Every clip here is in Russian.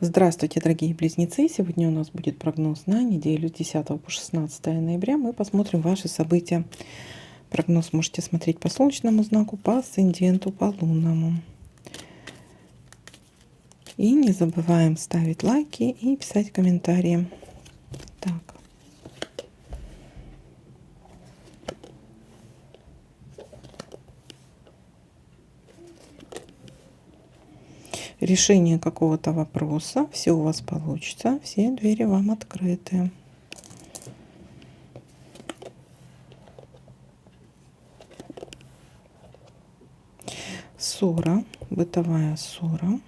Здравствуйте, дорогие близнецы! Сегодня у нас будет прогноз на неделю с 10 по 16 ноября. Мы посмотрим ваши события. Прогноз можете смотреть по солнечному знаку, по асценденту, по лунному. И не забываем ставить лайки и писать комментарии. Так. Решение какого-то вопроса. Все у вас получится. Все двери вам открыты. Ссора, бытовая ссора.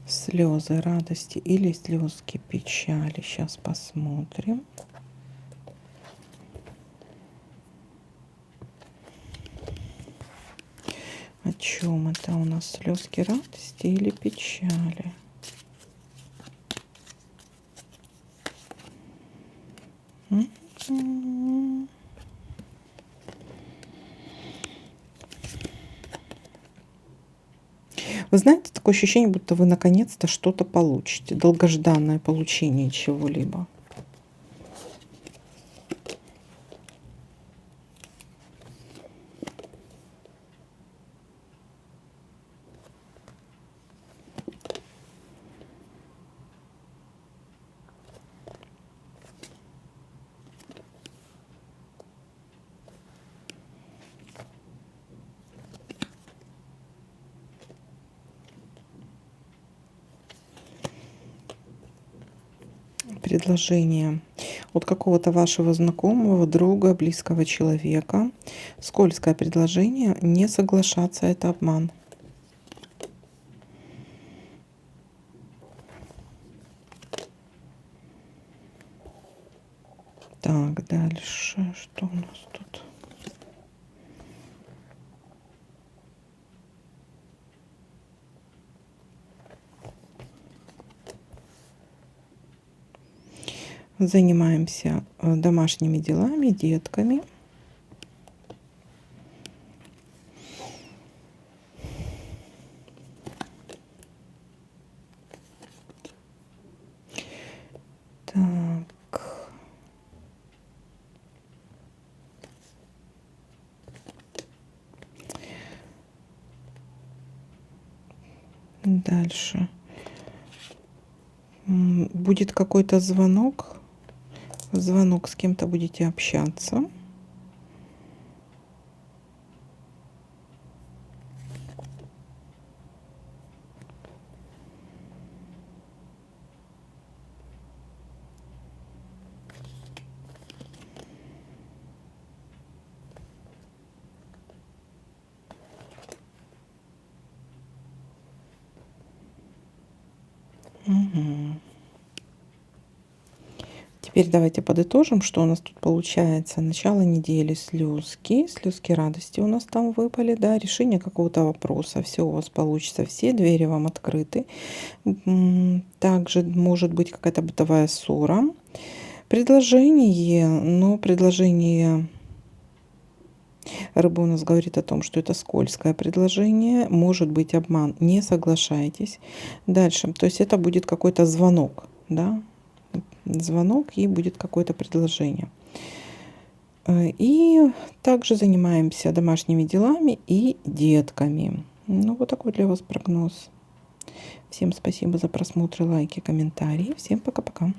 Слезы радости или слезки печали. Сейчас посмотрим. О чем это у нас? Слезки радости или печали? Вы знаете, такое ощущение, будто вы наконец-то что-то получите. Долгожданное получение чего-либо. Предложение от какого-то вашего знакомого, друга, близкого человека. Скользкое предложение. Не соглашаться — это обман. Так, дальше. Что у нас тут? Занимаемся домашними делами, детками. Так. Дальше. Будет какой-то звонок. Звонок, с кем-то будете общаться. Угу. Теперь давайте подытожим, что у нас тут получается. Начало недели слезки радости у нас там выпали, да, решение какого-то вопроса, все у вас получится, все двери вам открыты. Также может быть какая-то бытовая ссора. Предложение, но предложение рыба у нас говорит о том, что это скользкое предложение, может быть обман, не соглашайтесь. Дальше, то есть это будет какой-то звонок, да, звонок, и будет какое-то предложение. И также занимаемся домашними делами и детками. Ну, вот такой для вас прогноз. Всем спасибо за просмотр, лайки, комментарии. Всем пока-пока.